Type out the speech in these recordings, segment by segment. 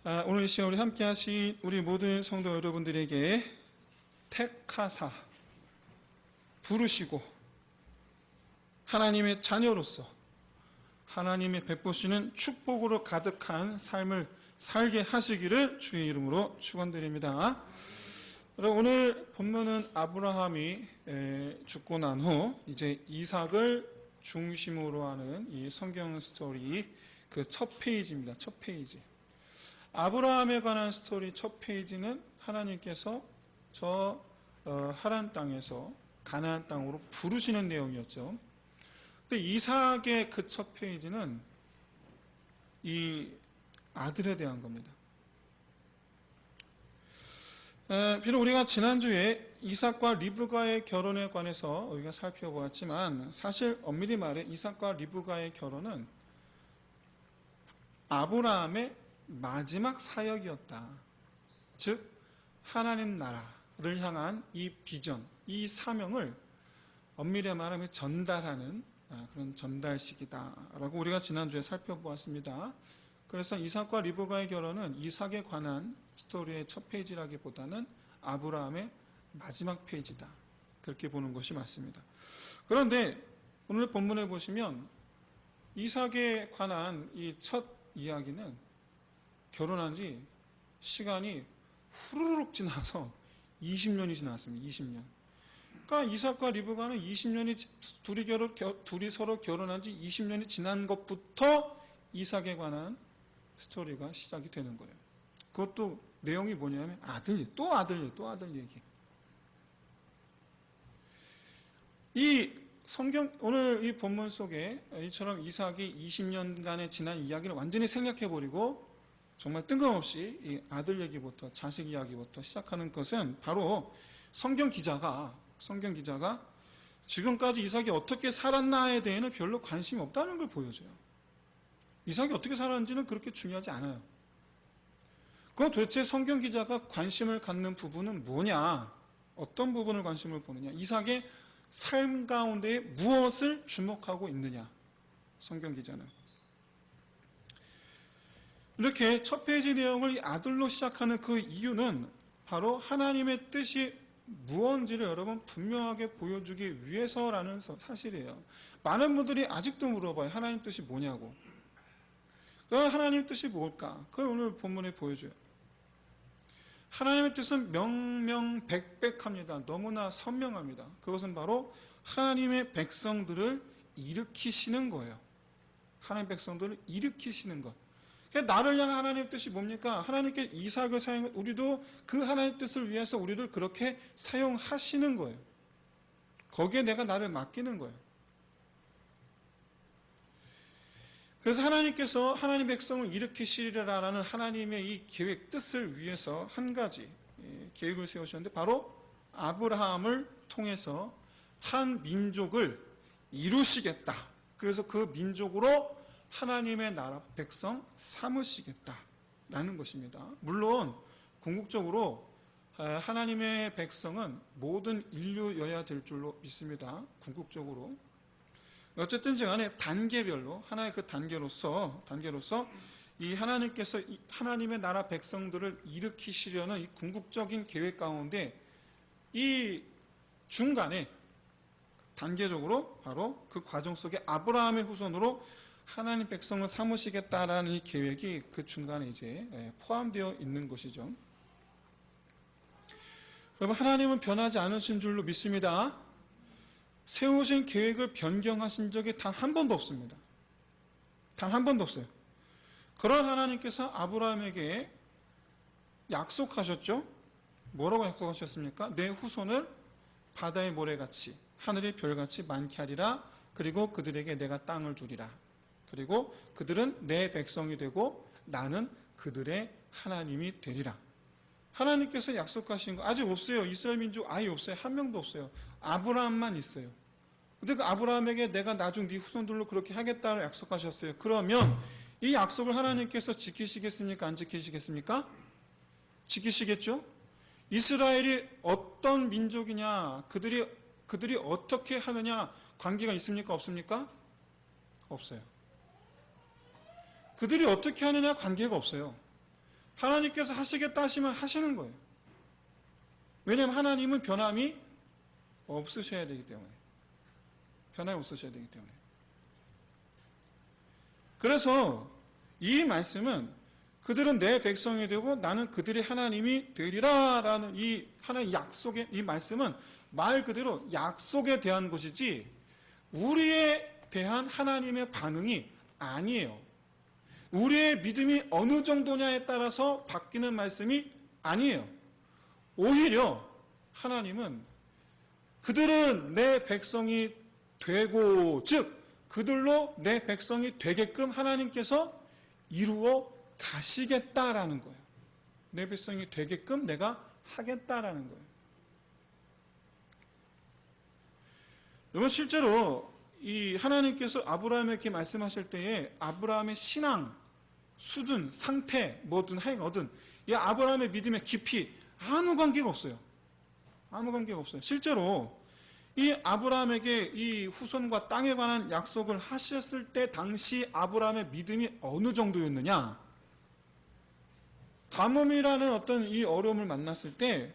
오늘 이 시간 우리 함께 하신 우리 모든 성도 여러분들에게 택하사 부르시고 하나님의 자녀로서 하나님의 베푸시는 축복으로 가득한 삶을 살게 하시기를 주의 이름으로 축원드립니다. 오늘 본문은 아브라함이 죽고 난 후 이제 이삭을 중심으로 하는 이 성경 스토리 그 첫 페이지입니다. 첫 페이지. 아브라함에 관한 스토리 첫 페이지는 하나님께서 저 하란 땅에서 가나안 땅으로 부르시는 내용이었죠. 근데 이삭의 그 첫 페이지는 이 아들에 대한 겁니다. 비록 우리가 지난주에 이삭과 리브가의 결혼에 관해서 우리가 살펴보았지만 사실 엄밀히 말해 이삭과 리브가의 결혼은 아브라함의 마지막 사역이었다. 즉 하나님 나라를 향한 이 비전, 이 사명을 엄밀히 말하면 전달하는 그런 전달식이다라고 우리가 지난주에 살펴보았습니다. 그래서 이삭과 리브가의 결혼은 이삭에 관한 스토리의 첫 페이지라기보다는 아브라함의 마지막 페이지다. 그렇게 보는 것이 맞습니다. 그런데 오늘 본문에 보시면 이삭에 관한 이 첫 이야기는 결혼한 지 시간이 후루룩 지나서 20년이 지났습니다. 20년. 그러니까 이삭과 리브가는 20년이 둘이 서로 결혼한 지 20년이 지난 것부터 이삭에 관한 스토리가 시작이 되는 거예요. 그것도 내용이 뭐냐면 또 아들 얘기. 이 성경 오늘 이 본문 속에 이처럼 이삭이 20년간의 지난 이야기를 완전히 생략해버리고 정말 뜬금없이 이 아들 얘기부터 자식 이야기부터 시작하는 것은 바로 성경 기자가 지금까지 이삭이 어떻게 살았나에 대해서는 별로 관심이 없다는 걸 보여줘요. 이삭이 어떻게 살았는지는 그렇게 중요하지 않아요. 그럼 도대체 성경 기자가 관심을 갖는 부분은 뭐냐? 어떤 부분을 관심을 보느냐? 이삭의 삶 가운데 무엇을 주목하고 있느냐? 성경 기자는. 이렇게 첫 페이지 내용을 아들로 시작하는 그 이유는 바로 하나님의 뜻이 무엇인지를 여러분 분명하게 보여주기 위해서라는 사실이에요. 많은 분들이 아직도 물어봐요. 하나님 뜻이 뭐냐고. 그럼 하나님 뜻이 뭘까? 그걸 오늘 본문에 보여줘요. 하나님의 뜻은 명명백백합니다. 너무나 선명합니다. 그것은 바로 하나님의 백성들을 일으키시는 거예요. 하나님의 백성들을 일으키시는 것. 나를 향한 하나님의 뜻이 뭡니까? 하나님께 이삭을 사용, 우리도 그 하나님의 뜻을 위해서 우리를 그렇게 사용하시는 거예요. 거기에 내가 나를 맡기는 거예요. 그래서 하나님께서 하나님 백성을 일으키시리라라는 하나님의 이 계획, 뜻을 위해서 한 가지 계획을 세우셨는데 바로 아브라함을 통해서 한 민족을 이루시겠다. 그래서 그 민족으로 하나님의 나라 백성 삼으시겠다라는 것입니다. 물론 궁극적으로 하나님의 백성은 모든 인류여야 될 줄로 믿습니다. 궁극적으로. 어쨌든 간에 단계별로 하나의 그 단계로서 이 하나님께서 하나님의 나라 백성들을 일으키시려는 이 궁극적인 계획 가운데 이 중간에 단계적으로 바로 그 과정 속에 아브라함의 후손으로 하나님 백성을 삼으시겠다라는 이 계획이 그 중간에 이제 포함되어 있는 것이죠. 여러분, 하나님은 변하지 않으신 줄로 믿습니다. 세우신 계획을 변경하신 적이 단 한 번도 없습니다. 단 한 번도 없어요. 그런 하나님께서 아브라함에게 약속하셨죠? 뭐라고 약속하셨습니까? 내 후손을 바다의 모래같이 하늘의 별같이 많게 하리라. 그리고 그들에게 내가 땅을 주리라. 그리고 그들은 내 백성이 되고 나는 그들의 하나님이 되리라. 하나님께서 약속하신 거 아직 없어요. 이스라엘 민족 아예 없어요. 한 명도 없어요. 아브라함만 있어요. 근데 그 아브라함에게 내가 나중 네 후손들로 그렇게 하겠다고 약속하셨어요. 그러면 이 약속을 하나님께서 지키시겠습니까? 안 지키시겠습니까? 지키시겠죠? 이스라엘이 어떤 민족이냐, 그들이 어떻게 하느냐 관계가 있습니까? 없습니까? 없어요. 그들이 어떻게 하느냐 관계가 없어요. 하나님께서 하시겠다 하시면 하시는 거예요. 왜냐하면 하나님은 변함이 없으셔야 되기 때문에. 변함이 없으셔야 되기 때문에. 그래서 이 말씀은 그들은 내 백성이 되고 나는 그들의 하나님이 되리라 라는 이 하나님의 약속의 이 말씀은 말 그대로 약속에 대한 것이지 우리에 대한 하나님의 반응이 아니에요. 우리의 믿음이 어느 정도냐에 따라서 바뀌는 말씀이 아니에요. 오히려 하나님은 그들은 내 백성이 되고, 즉 그들로 내 백성이 되게끔 하나님께서 이루어 가시겠다라는 거예요. 내 백성이 되게끔 내가 하겠다라는 거예요. 여러분, 실제로 이 하나님께서 아브라함에게 말씀하실 때에 아브라함의 신앙 수준, 상태, 뭐든 하여튼 이 아브라함의 믿음의 깊이 아무 관계가 없어요. 아무 관계가 없어요. 실제로 이 아브라함에게 이 후손과 땅에 관한 약속을 하셨을 때 당시 아브라함의 믿음이 어느 정도였느냐? 가뭄이라는 어떤 이 어려움을 만났을 때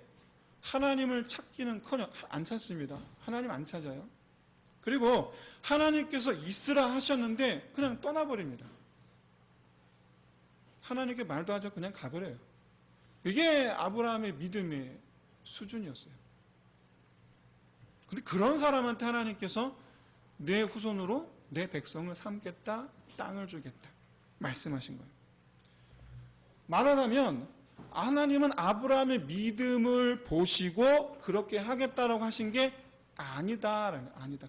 하나님을 찾기는커녕 안 찾습니다. 하나님 안 찾아요. 그리고 하나님께서 있으라 하셨는데 그냥 떠나버립니다. 하나님께 말도 하자 그냥 가버려요. 이게 아브라함의 믿음의 수준이었어요. 근데 그런 사람한테 하나님께서 내 후손으로 내 백성을 삼겠다, 땅을 주겠다 말씀하신 거예요. 말하자면 하나님은 아브라함의 믿음을 보시고 그렇게 하겠다라고 하신 게 아니다.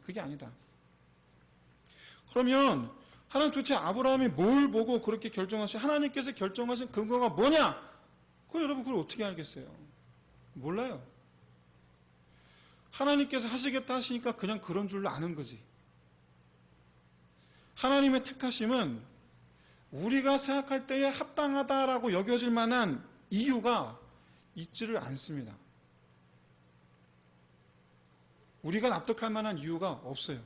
그게 아니다. 그러면 하나님 도대체 아브라함이 뭘 보고 그렇게 하나님께서 결정하신 근거가 뭐냐? 그걸 여러분 그걸 어떻게 알겠어요? 몰라요. 하나님께서 하시겠다 하시니까 그냥 그런 줄로 아는 거지. 하나님의 택하심은 우리가 생각할 때에 합당하다라고 여겨질 만한 이유가 있지를 않습니다. 우리가 납득할 만한 이유가 없어요.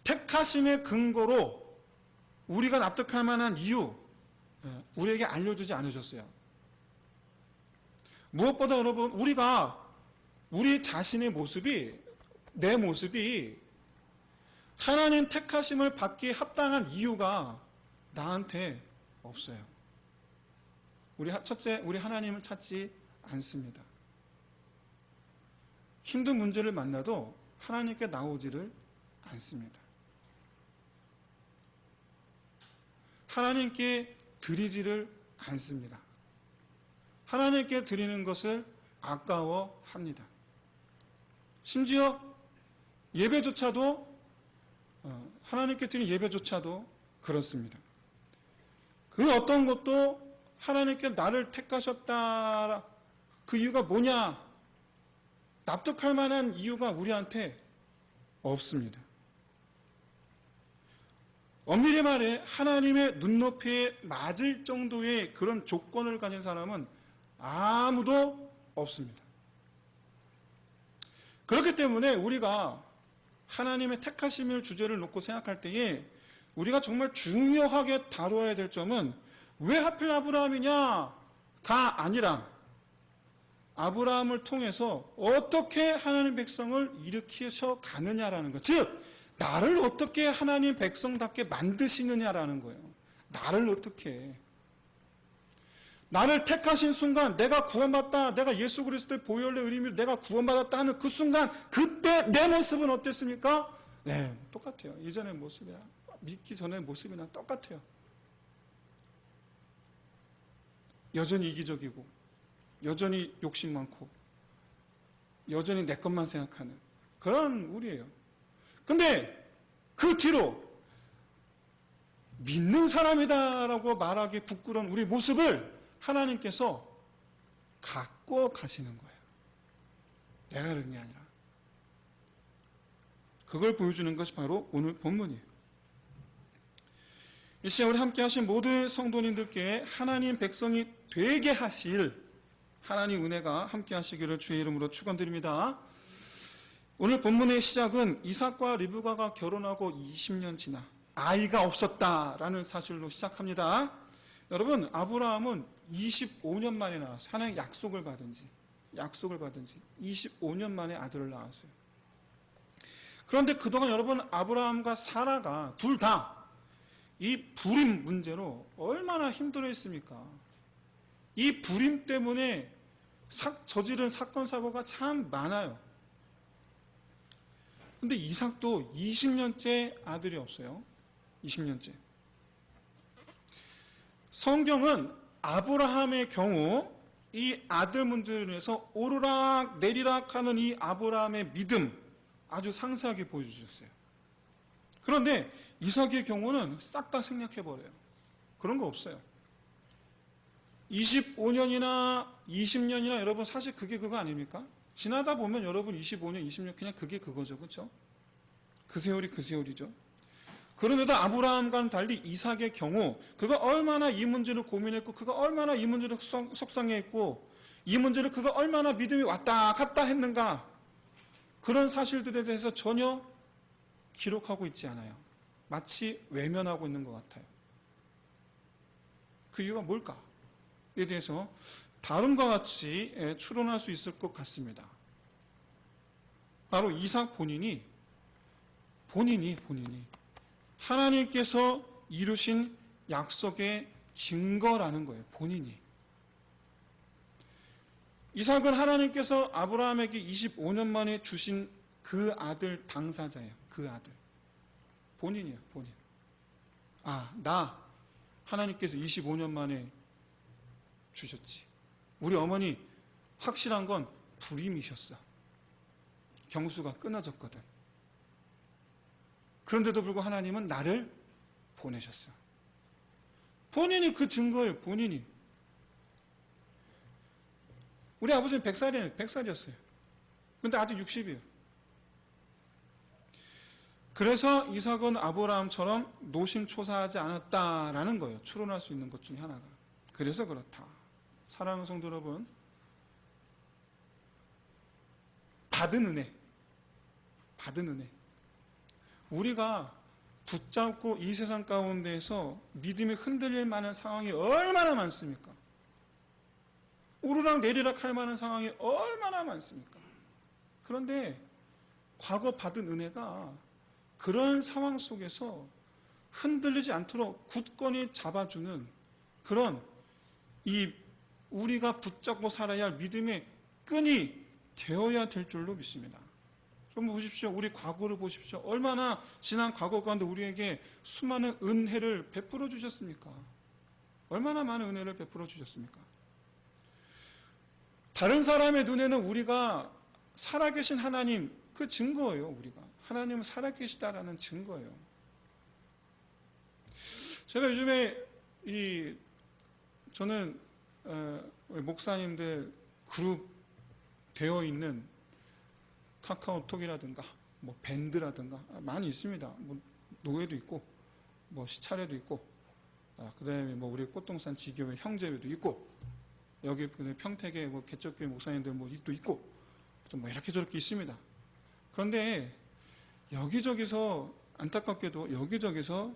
택하심의 근거로 우리가 납득할 만한 이유 우리에게 알려주지 않으셨어요. 무엇보다 여러분 우리 자신의 모습이 내 모습이 하나님 택하심을 받기에 합당한 이유가 나한테 없어요. 첫째, 우리 하나님을 찾지 않습니다. 힘든 문제를 만나도 하나님께 나오지를 않습니다. 하나님께 드리지를 않습니다. 하나님께 드리는 것을 아까워합니다. 심지어 예배조차도 하나님께 드리는 예배조차도 그렇습니다. 그 어떤 것도 하나님께 나를 택하셨다 그 이유가 뭐냐 납득할 만한 이유가 우리한테 없습니다. 엄밀히 말해 하나님의 눈높이에 맞을 정도의 그런 조건을 가진 사람은 아무도 없습니다. 그렇기 때문에 우리가 하나님의 택하심을 주제를 놓고 생각할 때에 우리가 정말 중요하게 다뤄야 될 점은 왜 하필 아브라함이냐가 아니라 아브라함을 통해서 어떻게 하나님 백성을 일으키셔 가느냐라는 것. 즉 나를 어떻게 하나님 백성답게 만드시느냐라는 거예요. 나를 어떻게. 나를 택하신 순간 내가 구원받다, 내가 예수 그리스도의 보혈의 의미로 내가 구원받았다 하는 그 순간 그때 내 모습은 어땠습니까? 네, 똑같아요. 이전의 모습이나 믿기 전의 모습이나 똑같아요. 여전히 이기적이고 여전히 욕심 많고 여전히 내 것만 생각하는 그런 우리예요. 근데 그 뒤로 믿는 사람이다라고 말하기 부끄러운 우리 모습을 하나님께서 갖고 가시는 거예요. 내가 그런 게 아니라. 그걸 보여주는 것이 바로 오늘 본문이에요. 이 시간 우리 함께 하신 모든 성도님들께 하나님 백성이 되게 하실 하나님 은혜가 함께 하시기를 주의 이름으로 축원드립니다. 오늘 본문의 시작은 이삭과 리브가가 결혼하고 20년 지나 아이가 없었다라는 사실로 시작합니다. 여러분, 아브라함은 25년 만에 나왔어요. 하나님 약속을 받은 지 25년 만에 아들을 낳았어요. 그런데 그동안 여러분, 아브라함과 사라가 둘 다 이 불임 문제로 얼마나 힘들어했습니까? 이 불임 때문에 저지른 사건 사고가 참 많아요. 근데 이삭도 20년째 아들이 없어요. 20년째. 성경은 아브라함의 경우 이 아들 문제로 인해서 오르락 내리락 하는 이 아브라함의 믿음 아주 상세하게 보여주셨어요. 그런데 이삭의 경우는 싹 다 생략해버려요. 그런 거 없어요. 25년이나 20년이나 여러분 사실 그게 그거 아닙니까? 지나다 보면 여러분 25년, 20년 그냥 그게 그거죠. 그렇죠? 그 세월이 그 세월이죠. 그런데도 아브라함과는 달리 이삭의 경우 그가 얼마나 이 문제를 고민했고 그가 얼마나 이 문제를 속상해했고 이 문제를 그가 얼마나 믿음이 왔다 갔다 했는가 그런 사실들에 대해서 전혀 기록하고 있지 않아요. 마치 외면하고 있는 것 같아요. 그 이유가 뭘까에 대해서 다음과 같이 추론할 수 있을 것 같습니다. 바로 이삭 본인이 하나님께서 이루신 약속의 증거라는 거예요. 본인이. 이삭은 하나님께서 아브라함에게 25년 만에 주신 그 아들 당사자예요. 그 아들. 본인이에요. 본인. 나 하나님께서 25년 만에 주셨지. 우리 어머니 확실한 건 불임이셨어. 경수가 끊어졌거든. 그런데도 불구하고 하나님은 나를 보내셨어. 본인이 그 증거예요. 본인이. 우리 아버지는 100살이었어요. 그런데 아직 60이에요. 그래서 이삭은 아브라함처럼 노심초사하지 않았다라는 거예요. 추론할 수 있는 것 중에 하나가. 그래서 그렇다. 사랑하는 성도 여러분, 받은 은혜. 우리가 붙잡고 이 세상 가운데에서 믿음이 흔들릴 만한 상황이 얼마나 많습니까? 오르락 내리락 할 만한 상황이 얼마나 많습니까? 그런데 과거 받은 은혜가 그런 상황 속에서 흔들리지 않도록 굳건히 잡아주는 그런 이 우리가 붙잡고 살아야 할 믿음의 끈이 되어야 될 줄로 믿습니다. 여러분 보십시오. 우리 과거를 보십시오. 얼마나 지난 과거 가운데 우리에게 수많은 은혜를 베풀어 주셨습니까? 얼마나 많은 은혜를 베풀어 주셨습니까? 다른 사람의 눈에는 우리가 살아계신 하나님 그 증거예요. 우리가 하나님은 살아계시다라는 증거예요. 제가 요즘에 저는 목사님들 그룹 되어 있는 카카오톡이라든가 뭐 밴드라든가 많이 있습니다. 뭐 노예도 있고 뭐 시차례도 있고 그다음에 뭐 우리 꽃동산 지교회 형제회도 있고 여기 평택에 뭐 개척교회 목사님들 뭐 또 있고 좀 뭐 이렇게 저렇게 있습니다. 그런데 여기저기서 안타깝게도 여기저기서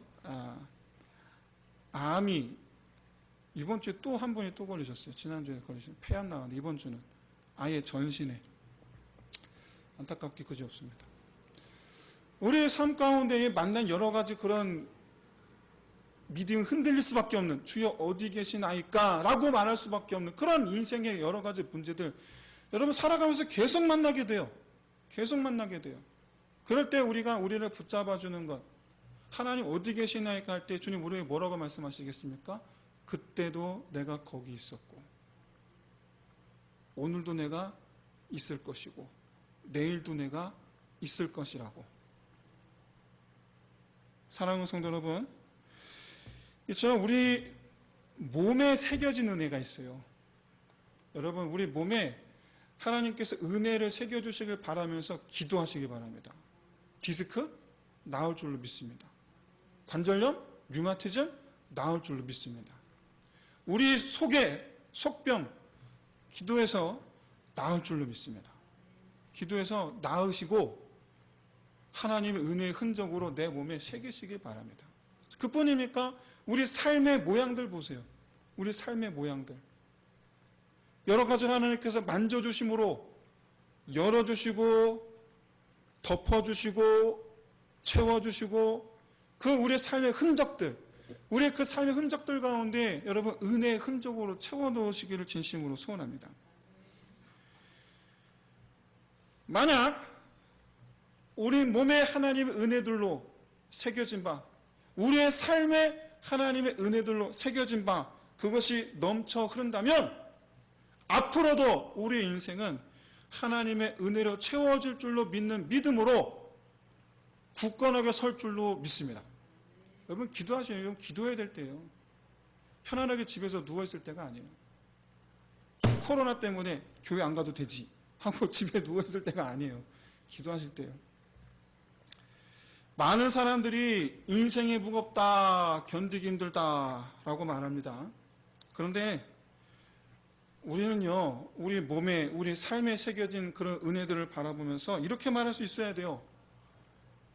암이 이번 주에 또 한 분이 또 걸리셨어요. 지난주에 걸리신 폐암 나왔는데 이번 주는 아예 전신에 안타깝게 그지없습니다. 우리의 삶 가운데 만난 여러 가지 그런 믿음이 흔들릴 수밖에 없는 주여 어디 계시나이까 라고 말할 수밖에 없는 그런 인생의 여러 가지 문제들 여러분 살아가면서 계속 만나게 돼요. 그럴 때 우리를 붙잡아주는 것 하나님 어디 계시나이까 할 때 주님 우리에게 뭐라고 말씀하시겠습니까? 그때도 내가 거기 있었고 오늘도 내가 있을 것이고 내일도 내가 있을 것이라고. 사랑하는 성도 여러분, 이처럼 우리 몸에 새겨진 은혜가 있어요. 여러분 우리 몸에 하나님께서 은혜를 새겨주시길 바라면서 기도하시기 바랍니다. 디스크 나을 줄로 믿습니다. 관절염, 류마티즘 나을 줄로 믿습니다. 우리 속병 기도해서 나을 줄로 믿습니다. 기도해서 나으시고 하나님의 은혜의 흔적으로 내 몸에 새기시길 바랍니다. 그뿐입니까? 우리 삶의 모양들 보세요. 우리 삶의 모양들. 여러 가지를 하나님께서 만져주심으로 열어주시고 덮어주시고 채워주시고 그 우리의 삶의 흔적들, 우리의 그 삶의 흔적들 가운데 여러분 은혜의 흔적으로 채워놓으시기를 진심으로 소원합니다. 만약 우리 몸에 하나님의 은혜들로 새겨진 바, 우리의 삶에 하나님의 은혜들로 새겨진 바, 그것이 넘쳐 흐른다면 앞으로도 우리의 인생은 하나님의 은혜로 채워질 줄로 믿는 믿음으로 굳건하게 설 줄로 믿습니다. 여러분 기도하시면 여러분 기도해야 될 때예요. 편안하게 집에서 누워있을 때가 아니에요. 코로나 때문에 교회 안 가도 되지 하고 집에 누워있을 때가 아니에요. 기도하실 때예요. 많은 사람들이 인생이 무겁다, 견디기 힘들다라고 말합니다. 그런데 우리는요, 우리 몸에, 우리 삶에 새겨진 그런 은혜들을 바라보면서 이렇게 말할 수 있어야 돼요.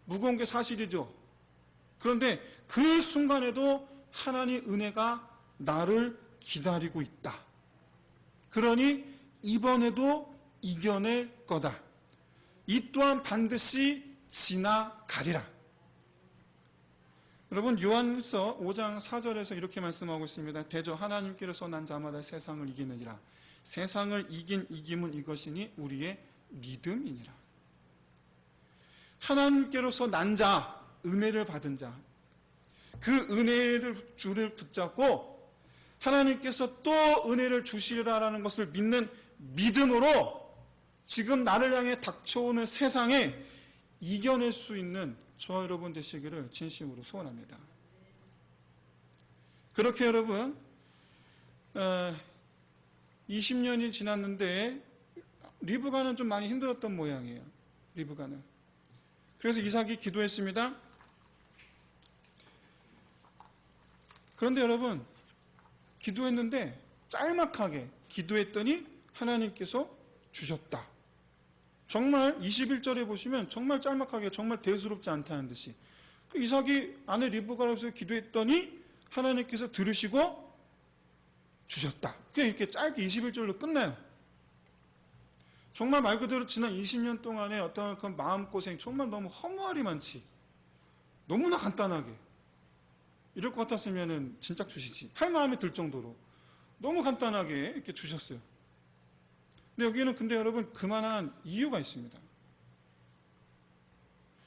무거운 게 사실이죠. 그런데 그 순간에도 하나님의 은혜가 나를 기다리고 있다. 그러니 이번에도 이겨낼 거다. 이 또한 반드시 지나가리라. 여러분 요한일서 5장 4절에서 이렇게 말씀하고 있습니다. 대저 하나님께로서 난 자마다 세상을 이기느니라. 세상을 이긴 이김은 이것이니 우리의 믿음이니라. 하나님께로서 난 자, 은혜를 받은 자, 그 은혜를 줄을 붙잡고 하나님께서 또 은혜를 주시리라라는 것을 믿는 믿음으로 지금 나를 향해 닥쳐오는 세상에 이겨낼 수 있는 저와 여러분 되시기를 진심으로 소원합니다. 그렇게 여러분 20년이 지났는데 리브가는 좀 많이 힘들었던 모양이에요. 리브가는. 그래서 이삭이 기도했습니다. 그런데 여러분 기도했는데 짤막하게 기도했더니 하나님께서 주셨다. 정말 21절에 보시면 정말 짤막하게 정말 대수롭지 않다는 듯이 이삭이 아내 리브가로서 기도했더니 하나님께서 들으시고 주셨다. 그게 이렇게 짧게 21절로 끝나요. 정말 말 그대로 지난 20년 동안의 어떤 그 마음고생 정말 너무 허무하리 많지. 너무나 간단하게 이럴 것 같았으면 진작 주시지 할 마음이 들 정도로 너무 간단하게 이렇게 주셨어요. 근데 여기는 근데 여러분 그만한 이유가 있습니다.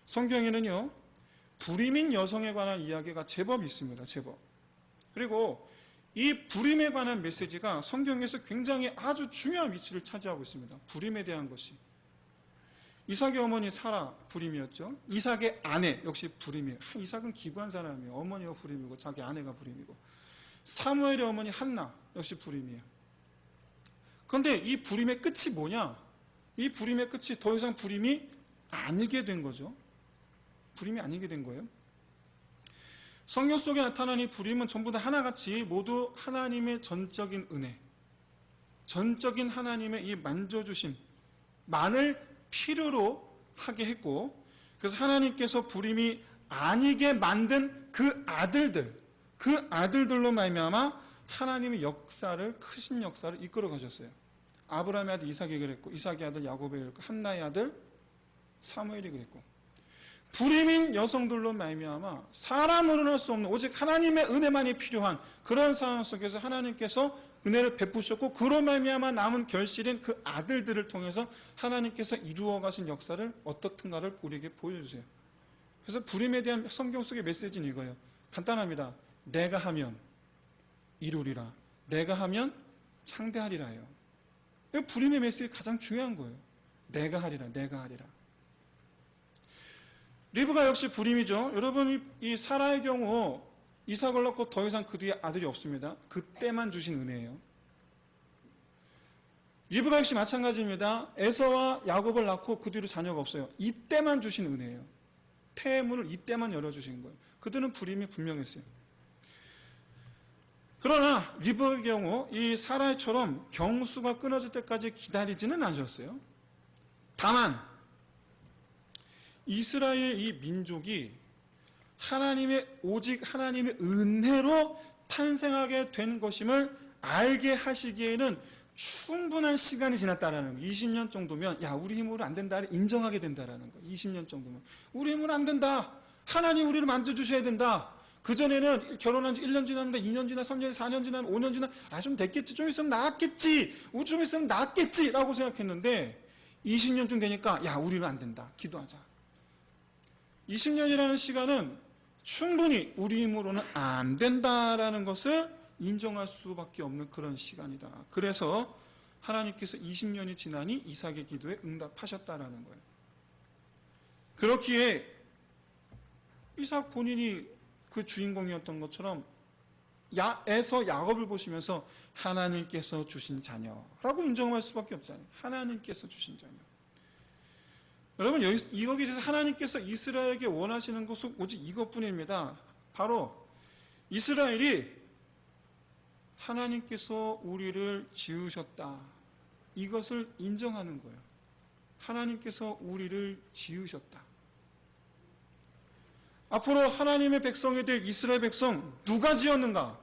성경에는요 불임인 여성에 관한 이야기가 제법 있습니다. 제법. 그리고 이 불임에 관한 메시지가 성경에서 굉장히 아주 중요한 위치를 차지하고 있습니다. 불임에 대한 것이. 이삭의 어머니 사라 불임이었죠. 이삭의 아내 역시 불임이에요. 이삭은 기구한 사람이에요. 어머니가 불임이고 자기 아내가 불임이고. 사무엘의 어머니 한나 역시 불임이에요. 그런데 이 불임의 끝이 뭐냐? 이 불임의 끝이 더 이상 불임이 아니게 된 거죠. 불임이 아니게 된 거예요. 성경 속에 나타난 이 불임은 전부 다 하나같이 모두 하나님의 전적인 은혜, 전적인 하나님의 이 만져주심만을 필요로 하게 했고, 그래서 하나님께서 불임이 아니게 만든 그 아들들로 말미암아 하나님의 역사를, 크신 역사를 이끌어 가셨어요. 아브라함의 아들 이삭이 그랬고, 이삭의 아들 야곱이 그랬고, 한나의 아들 사무엘이 그랬고, 불임인 여성들로 말미암아 사람으로는 할 수 없는 오직 하나님의 은혜만이 필요한 그런 상황 속에서 하나님께서 은혜를 베푸셨고, 그로 말미암아 남은 결실인 그 아들들을 통해서 하나님께서 이루어 가신 역사를 어떻든가를 우리에게 보여주세요. 그래서 불임에 대한 성경 속의 메시지는 이거예요. 간단합니다. 내가 하면 이루리라. 내가 하면 창대하리라예요. 불임의 메시지 가장 중요한 거예요. 내가 하리라. 내가 하리라. 리브가 역시 불임이죠. 여러분 이 사라의 경우 이삭을 낳고 더 이상 그 뒤에 아들이 없습니다. 그때만 주신 은혜예요. 리브가 역시 마찬가지입니다. 에서와 야곱을 낳고 그 뒤로 자녀가 없어요. 이때만 주신 은혜예요. 태문을 이때만 열어주신 거예요. 그들은 불임이 분명했어요. 그러나 리브의 경우 이 사라처럼 경수가 끊어질 때까지 기다리지는 않으셨어요. 다만 이스라엘 이 민족이 오직 하나님의 은혜로 탄생하게 된 것임을 알게 하시기에는 충분한 시간이 지났다라는 거예요. 20년 정도면 야 우리 힘으로 안 된다를 인정하게 된다라는 거예요. 20년 정도면 우리 힘으로 안 된다. 하나님 우리를 만져주셔야 된다. 그전에는 결혼한 지 1년 지났는데 2년 지나 3년 4년 지나 5년 지나 좀 됐겠지 좀 있으면 나았겠지 좀 있으면 나았겠지 라고 생각했는데 20년쯤 되니까 야 우리는 안 된다. 기도하자. 20년이라는 시간은 충분히 우리 힘으로는 안 된다라는 것을 인정할 수밖에 없는 그런 시간이다. 그래서 하나님께서 20년이 지나니 이삭의 기도에 응답하셨다라는 거예요. 그렇기에 이삭 본인이 그 주인공이었던 것처럼 에서 야곱을 보시면서 하나님께서 주신 자녀라고 인정할 수밖에 없잖아요. 하나님께서 주신 자녀. 여러분 여기서 하나님께서 이스라엘에게 원하시는 것은 오직 이것뿐입니다. 바로 이스라엘이 하나님께서 우리를 지으셨다. 이것을 인정하는 거예요. 하나님께서 우리를 지으셨다. 앞으로 하나님의 백성이 될 이스라엘 백성 누가 지었는가?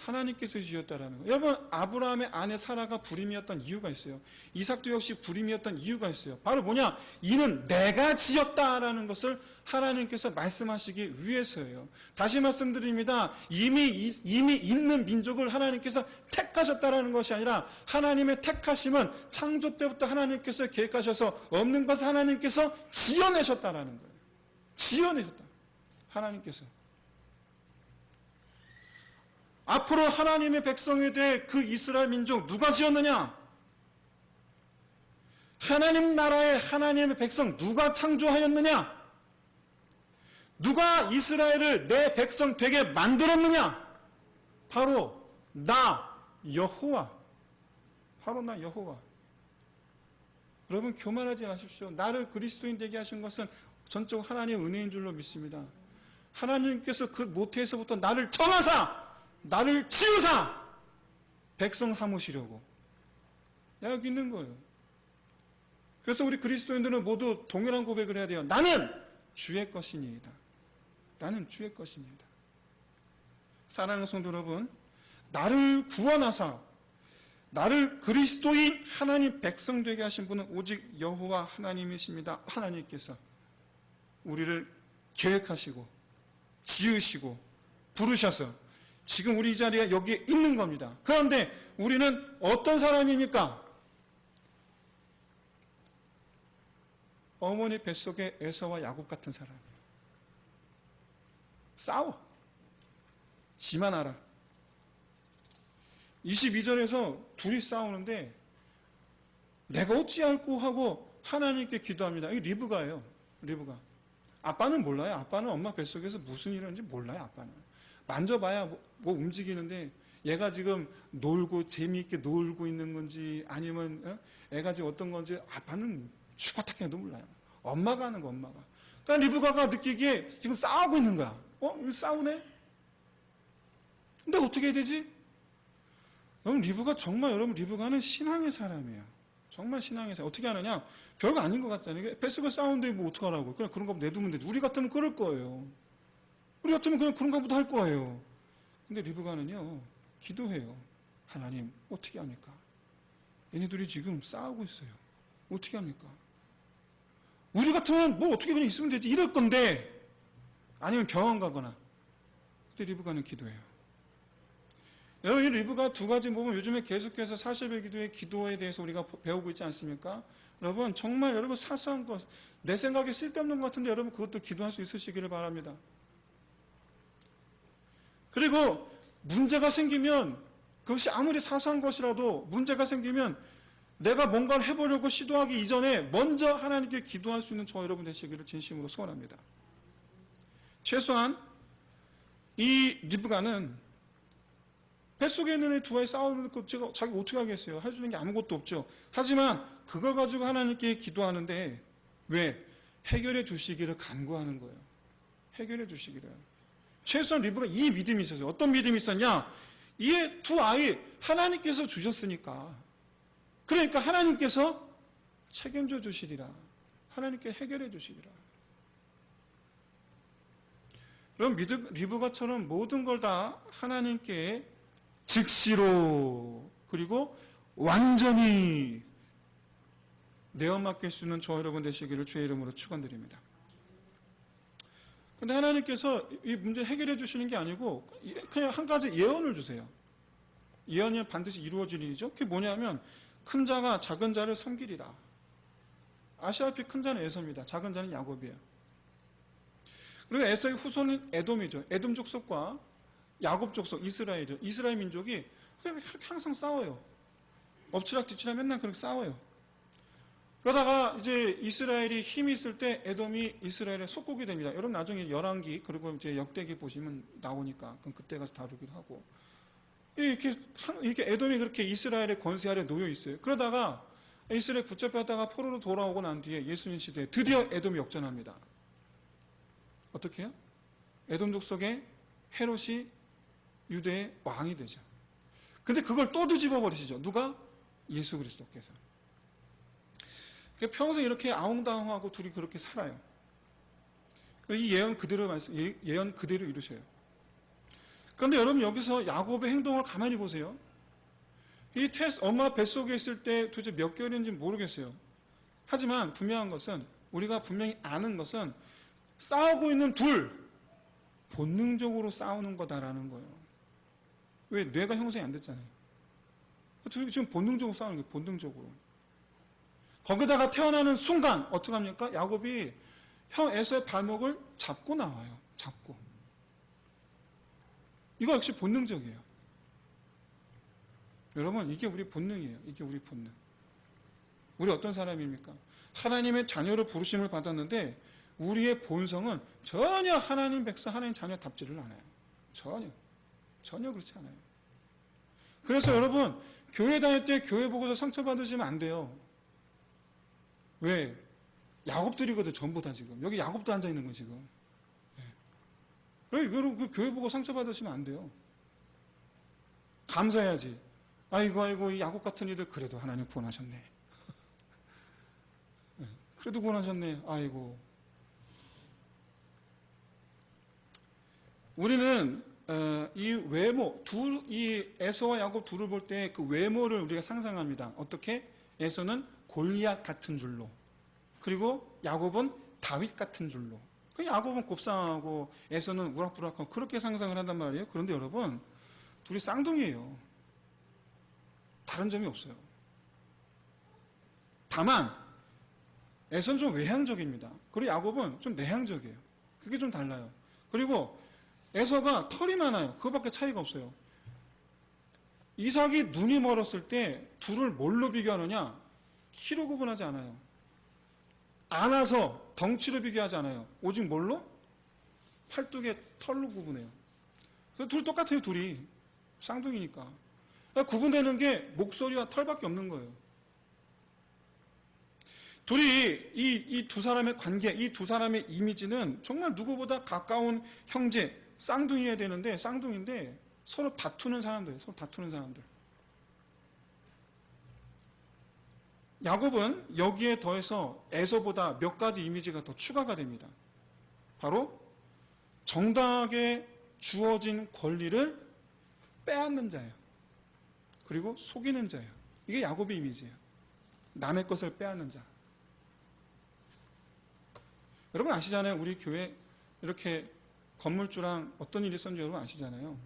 하나님께서 지었다라는 거예요. 여러분 아브라함의 아내 사라가 불임이었던 이유가 있어요. 이삭도 역시 불임이었던 이유가 있어요. 바로 뭐냐? 이는 내가 지었다라는 것을 하나님께서 말씀하시기 위해서예요. 다시 말씀드립니다. 이미 있는 민족을 하나님께서 택하셨다라는 것이 아니라 하나님의 택하심은 창조 때부터 하나님께서 계획하셔서 없는 것을 하나님께서 지어내셨다라는 거예요. 지어내셨다. 하나님께서. 앞으로 하나님의 백성이 될 그 이스라엘 민족 누가 지었느냐? 하나님 나라의 하나님의 백성 누가 창조하였느냐? 누가 이스라엘을 내 백성 되게 만들었느냐? 바로 나 여호와. 바로 나 여호와. 여러분 교만하지 마십시오. 나를 그리스도인 되게 하신 것은 전적 하나님의 은혜인 줄로 믿습니다. 하나님께서 그 모태에서부터 나를 정하사 나를 지으사 백성 삼으시려고 여기 있는 거예요. 그래서 우리 그리스도인들은 모두 동일한 고백을 해야 돼요. 나는 주의 것이니이다. 나는 주의 것입니다. 사랑하는 성도 여러분, 나를 구원하사 나를 그리스도인 하나님 백성 되게 하신 분은 오직 여호와 하나님이십니다. 하나님께서 우리를 계획하시고 지으시고 부르셔서 지금 우리 이 자리에 여기에 있는 겁니다. 그런데 우리는 어떤 사람입니까? 어머니 뱃속의 에서와 야곱 같은 사람이에요. 싸워. 지만 알아. 22절에서 둘이 싸우는데 내가 어찌할꼬 하고 하나님께 기도합니다. 이게 리브가예요. 리브가. 아빠는 몰라요. 아빠는 엄마 뱃속에서 무슨 일을 하는지 몰라요. 아빠는. 만져봐야 뭐 움직이는데 얘가 지금 놀고 재미있게 놀고 있는 건지 아니면 애가 지금 어떤 건지 아빠는 죽었다 해도 몰라요. 엄마가 하는 거 엄마가. 그러니까 리브가가 느끼기에 지금 싸우고 있는 거야. 이거 싸우네? 근데 어떻게 해야 되지? 여러분 리브가는 신앙의 사람이에요. 정말 신앙의 사람. 어떻게 하느냐? 별거 아닌 것 같잖아요. 뱃속에 싸우는데 뭐 어떡하라고. 그냥 그런 거 내두면 되지. 우리 같으면 그럴 거예요. 우리 같으면 그냥 그런가 보다 할 거예요. 근데 리브가는요, 기도해요. 하나님, 어떻게 합니까? 얘네들이 지금 싸우고 있어요. 어떻게 합니까? 우리 같으면 뭐 어떻게 그냥 있으면 되지. 이럴 건데, 아니면 병원 가거나. 근데 리브가는 기도해요. 여러분, 이 리브가 두 가지 보면 요즘에 계속해서 40일 기도의 기도에 대해서 우리가 배우고 있지 않습니까? 여러분, 정말 여러분 사소한 것, 내 생각에 쓸데없는 것 같은데 여러분 그것도 기도할 수 있으시기를 바랍니다. 그리고 문제가 생기면 그것이 아무리 사소한 것이라도 문제가 생기면 내가 뭔가를 해보려고 시도하기 이전에 먼저 하나님께 기도할 수 있는 저와 여러분 되시기를 진심으로 소원합니다. 최소한 이 리브가는 뱃속에 있는 애 두 아이 싸우는 거 제가 자기 어떻게 하겠어요? 해주는 게 아무것도 없죠. 하지만 그걸 가지고 하나님께 기도하는데 왜? 해결해 주시기를 간구하는 거예요. 해결해 주시기를. 최소한 리브가 이 믿음이 있었어요. 어떤 믿음이 있었냐? 이 두 아이 하나님께서 주셨으니까. 그러니까 하나님께서 책임져 주시리라. 하나님께 해결해 주시리라. 그럼 리브가처럼 모든 걸 다 하나님께 즉시로 그리고 완전히 내어 맡길 수 있는 저와 여러분 되시기를 주의 이름으로 축원드립니다. 그런데 하나님께서 이 문제 해결해 주시는 게 아니고 그냥 한 가지 예언을 주세요. 예언이 반드시 이루어질 일이죠. 그게 뭐냐면 큰 자가 작은 자를 섬기리라. 아시아피 큰 자는 에서입니다. 작은 자는 야곱이에요. 그리고 에서의 후손은 에돔이죠. 에돔 족속과 야곱 족속, 이스라엘이죠. 이스라엘 민족이 그렇게 항상 싸워요. 엎치락뒤치락 맨날 그렇게 싸워요. 그러다가 이제 이스라엘이 힘이 있을 때 에돔이 이스라엘의 속국이 됩니다. 여러분 나중에 열왕기 그리고 이제 역대기 보시면 나오니까 그럼 그때 가서 다루기도 하고 이렇게 에돔이 그렇게 이스라엘의 권세 아래 놓여 있어요. 그러다가 이스라엘 붙잡혔다가 포로로 돌아오고 난 뒤에 예수님 시대에 드디어 에돔이 역전합니다. 어떻게 해요? 에돔 족속의 헤롯이 유대의 왕이 되죠. 근데 그걸 또 뒤집어 버리시죠. 누가? 예수 그리스도께서. 평생 이렇게 아웅다웅하고 둘이 그렇게 살아요. 이 예언 그대로 이루셔요. 그런데 여러분 여기서 야곱의 행동을 가만히 보세요. 이 엄마 뱃속에 있을 때 도대체 몇 개월인지 모르겠어요. 하지만 분명한 것은 우리가 분명히 아는 것은 싸우고 있는 둘 본능적으로 싸우는 거다라는 거예요. 왜? 뇌가 형성이 안 됐잖아요. 둘이 지금 본능적으로 싸우는 거예요. 본능적으로. 거기다가 태어나는 순간 어떻게 합니까? 야곱이 형 에서의 발목을 잡고 나와요. 잡고. 이거 역시 본능적이에요. 여러분 이게 우리 본능이에요. 이게 우리 본능. 우리 어떤 사람입니까? 하나님의 자녀로 부르심을 받았는데 우리의 본성은 전혀 하나님 백성, 하나님 자녀답지를 않아요. 전혀 그렇지 않아요. 그래서 여러분 교회 다닐 때 교회 보고서 상처받으시면 안 돼요. 왜? 야곱들이거든 전부 다 지금. 여기 야곱도 앉아있는 거 지금. 왜? 여러분 그 교회 보고 상처받으시면 안 돼요. 감사해야지. 아이고 이 야곱 같은 이들 그래도 하나님 구원하셨네. 그래도 구원하셨네. 아이고. 우리는 이 외모, 이 에서와 야곱 둘을 볼 때 그 외모를 우리가 상상합니다. 어떻게? 에서는 골리앗 같은 줄로, 그리고 야곱은 다윗 같은 줄로. 야곱은 곱상하고 에서는 우락부락하고 그렇게 상상을 한단 말이에요. 그런데 여러분 둘이 쌍둥이에요. 다른 점이 없어요. 다만 에서는 좀 외향적입니다. 그리고 야곱은 좀 내향적이에요. 그게 좀 달라요. 그리고 에서가 털이 많아요. 그거밖에 차이가 없어요. 이삭이 눈이 멀었을 때 둘을 뭘로 비교하느냐? 키로 구분하지 않아요. 안아서 덩치로 비교하지 않아요. 오직 뭘로? 팔뚝의 털로 구분해요. 그래서 둘 똑같아요. 둘이 쌍둥이니까. 그러니까 구분되는 게 목소리와 털밖에 없는 거예요. 둘이 이 두 사람의 관계, 이 두 사람의 이미지는 정말 누구보다 가까운 형제, 쌍둥이여야 되는데 쌍둥이인데 서로 다투는 사람들. 야곱은 여기에 더해서 에서보다 몇 가지 이미지가 더 추가가 됩니다. 바로 정당하게 주어진 권리를 빼앗는 자예요. 그리고 속이는 자예요. 이게 야곱의 이미지예요. 남의 것을 빼앗는 자. 여러분 아시잖아요. 우리 교회 이렇게 건물주랑 어떤 일이 있었는지 여러분 아시잖아요.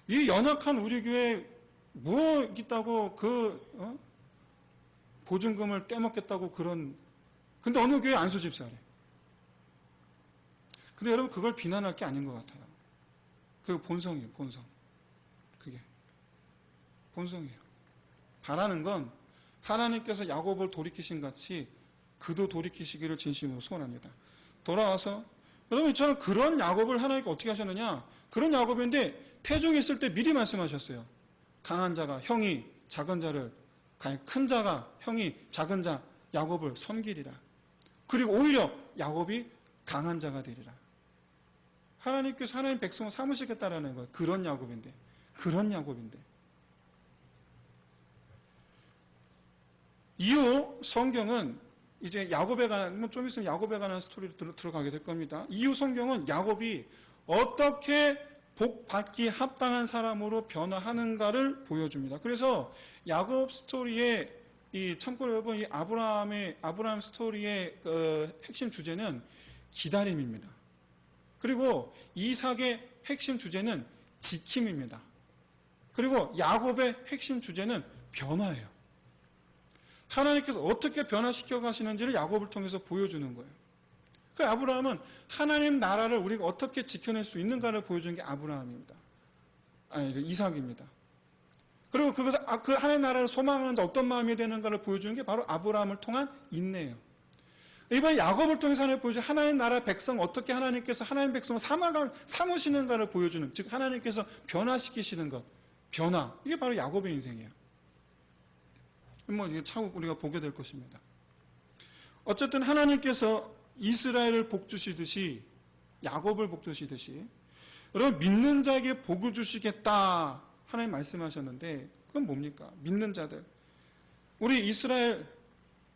이 연약한 우리 교회 뭐 있다고 보증금을 떼먹겠다고 근데 어느 교회 안수집사래. 근데 여러분 그걸 비난할 게 아닌 것 같아요. 그 본성이에요. 본성. 그게 본성이에요. 바라는 건 하나님께서 야곱을 돌이키신 같이 그도 돌이키시기를 진심으로 소원합니다. 돌아와서 여러분 저는 그런 야곱을 하나님께 어떻게 하셨느냐? 그런 야곱인데 태중에 있을 때 미리 말씀하셨어요. 강한 자가 형이 작은 자를, 큰 자가 형이 작은 자 야곱을 섬기리라. 그리고 오히려 야곱이 강한 자가 되리라. 하나님께서 하나님 백성을 삼으시겠다라는 거예요. 그런 야곱인데. 이후 성경은 이제 야곱에 관한, 좀 있으면 야곱에 관한 스토리로 들어가게 될 겁니다. 이후 성경은 야곱이 어떻게 복받기 합당한 사람으로 변화하는가를 보여줍니다. 그래서 야곱 스토리의 참고로 여러분 이 아브라함 스토리의 핵심 주제는 기다림입니다. 그리고 이삭의 핵심 주제는 지킴입니다. 그리고 야곱의 핵심 주제는 변화예요. 하나님께서 어떻게 변화시켜 가시는지를 야곱을 통해서 보여주는 거예요. 그 아브라함은 하나님 나라를 우리가 어떻게 지켜낼 수 있는가를 보여주는 게 아브라함입니다. 이삭입니다. 그리고 그 하나님 나라를 소망하는 자 어떤 마음이 되는가를 보여주는 게 바로 아브라함을 통한 인내예요. 이번에 야곱을 통해서 하나님 보여주는 하나님 나라 백성 어떻게 하나님께서 하나님 백성을 삼으시는가를 보여주는, 즉 하나님께서 변화시키시는 것, 변화, 이게 바로 야곱의 인생이에요. 이게 차후 우리가 보게 될 것입니다. 어쨌든 하나님께서 이스라엘을 복주시듯이 야곱을 복주시듯이 여러분 믿는 자에게 복을 주시겠다 하나님 말씀하셨는데 그건 뭡니까? 믿는 자들, 우리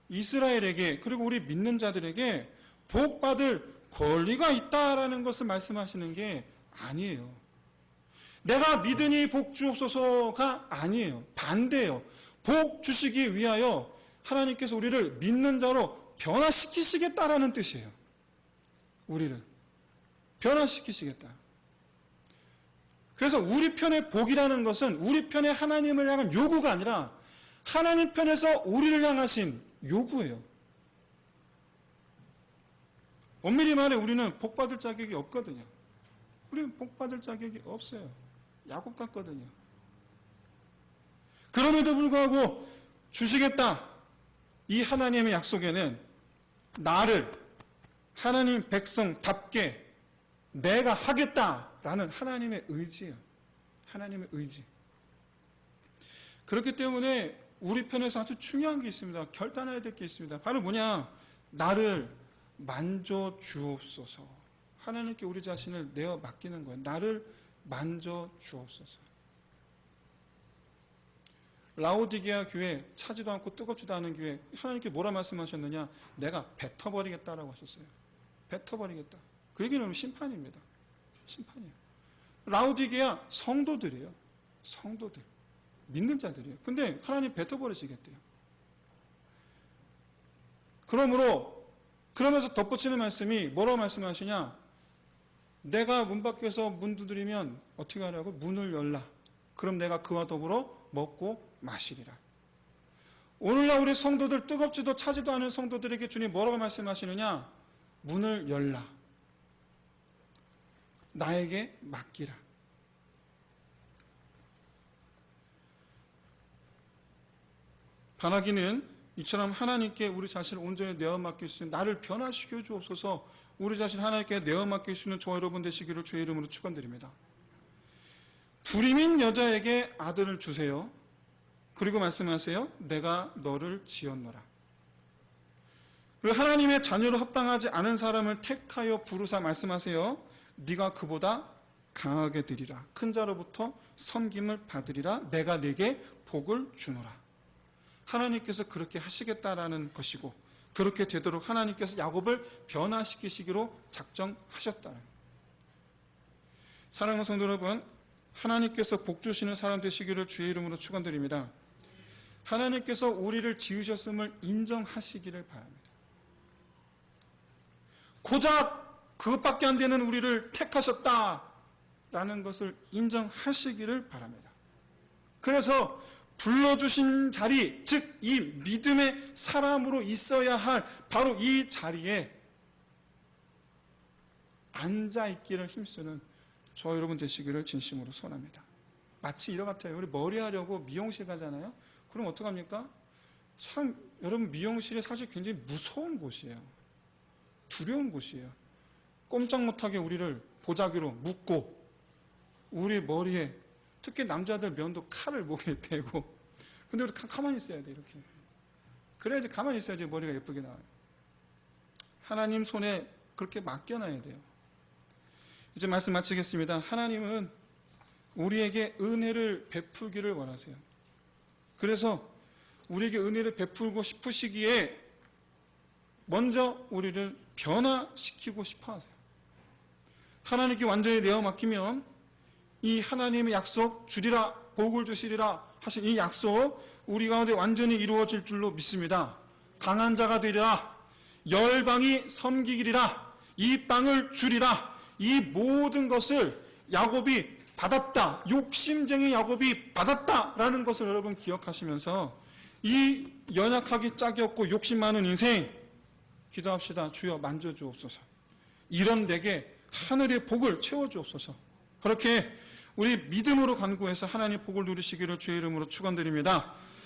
이스라엘에게 그리고 우리 믿는 자들에게 복 받을 권리가 있다라는 것을 말씀하시는 게 아니에요. 내가 믿으니 복 주옵소서가 아니에요. 반대예요. 복 주시기 위하여 하나님께서 우리를 믿는 자로 변화시키시겠다라는 뜻이에요. 우리를 변화시키시겠다. 그래서 우리 편의 복이라는 것은 우리 편의 하나님을 향한 요구가 아니라 하나님 편에서 우리를 향하신 요구예요. 엄밀히 말해 우리는 복받을 자격이 없거든요. 우리는 복받을 자격이 없어요. 야곱 같거든요. 그럼에도 불구하고 주시겠다. 이 하나님의 약속에는 나를 하나님 백성답게 내가 하겠다라는 하나님의 의지예요. 하나님의 의지. 그렇기 때문에 우리 편에서 아주 중요한 게 있습니다. 결단해야 될 게 있습니다. 바로 뭐냐? 나를 만져 주옵소서. 하나님께 우리 자신을 내어 맡기는 거예요. 나를 만져 주옵소서. 라오디게아 교회 차지도 않고 뜨겁지도 않은 교회 하나님께 뭐라 말씀하셨느냐? 내가 뱉어버리겠다라고 하셨어요. 뱉어버리겠다. 그 얘기는 심판입니다. 심판이에요. 라오디게아 성도들이에요. 성도들. 믿는 자들이에요. 근데 하나님 뱉어버리시겠대요. 그러면서 덧붙이는 말씀이 뭐라고 말씀하시냐? 내가 문 밖에서 문 두드리면 어떻게 하냐고? 문을 열라. 그럼 내가 그와 더불어 먹고 마시리라. 오늘날 우리 성도들 뜨겁지도 차지도 않은 성도들에게 주님 뭐라고 말씀하시느냐? 문을 열라. 나에게 맡기라. 바라기는 이처럼 하나님께 우리 자신을 온전히 내어 맡길 수 있는 나를 변화시켜 주옵소서. 우리 자신 하나님께 내어 맡길 수 있는 저와 여러분 되시기를 주의 이름으로 축원드립니다. 불임인 여자에게 아들을 주세요. 그리고 말씀하세요. 내가 너를 지었노라. 그리고 하나님의 자녀로 합당하지 않은 사람을 택하여 부르사 말씀하세요. 네가 그보다 강하게 되리라. 큰 자로부터 섬김을 받으리라. 내가 네게 복을 주노라. 하나님께서 그렇게 하시겠다라는 것이고 그렇게 되도록 하나님께서 야곱을 변화시키시기로 작정하셨다는. 사랑하는 성도 여러분, 하나님께서 복 주시는 사람 되시기를 주의 이름으로 축원드립니다. 하나님께서 우리를 지으셨음을 인정하시기를 바랍니다. 고작 그것밖에 안 되는 우리를 택하셨다라는 것을 인정하시기를 바랍니다. 그래서 불러주신 자리, 즉 이 믿음의 사람으로 있어야 할 바로 이 자리에 앉아있기를 힘쓰는 저 여러분 되시기를 진심으로 소원합니다. 마치 이러 같아요. 우리 머리 하려고 미용실 가잖아요. 그럼 어떡합니까? 참 여러분 미용실이 사실 굉장히 무서운 곳이에요. 두려운 곳이에요. 꼼짝 못하게 우리를 보자기로 묶고 우리 머리에 특히 남자들 면도 칼을 목에 대고 근데 우리 가만히 있어야 돼 이렇게. 그래야지 가만히 있어야지 머리가 예쁘게 나와요. 하나님 손에 그렇게 맡겨놔야 돼요. 이제 말씀 마치겠습니다. 하나님은 우리에게 은혜를 베풀기를 원하세요. 그래서 우리에게 은혜를 베풀고 싶으시기에 먼저 우리를 변화시키고 싶어 하세요. 하나님께 완전히 내어 맡기면 이 하나님의 약속 주리라 복을 주시리라 하신 이 약속 우리 가운데 완전히 이루어질 줄로 믿습니다. 강한 자가 되리라, 열방이 섬기리라, 이 땅을 주리라, 이 모든 것을 야곱이 받았다, 욕심쟁이 야곱이 받았다라는 것을 여러분 기억하시면서 이 연약하기 짝이 없고 욕심 많은 인생 기도합시다. 주여 만져주옵소서. 이런 내게 하늘의 복을 채워주옵소서. 그렇게 우리 믿음으로 간구해서 하나님의 복을 누리시기를 주의 이름으로 축원드립니다.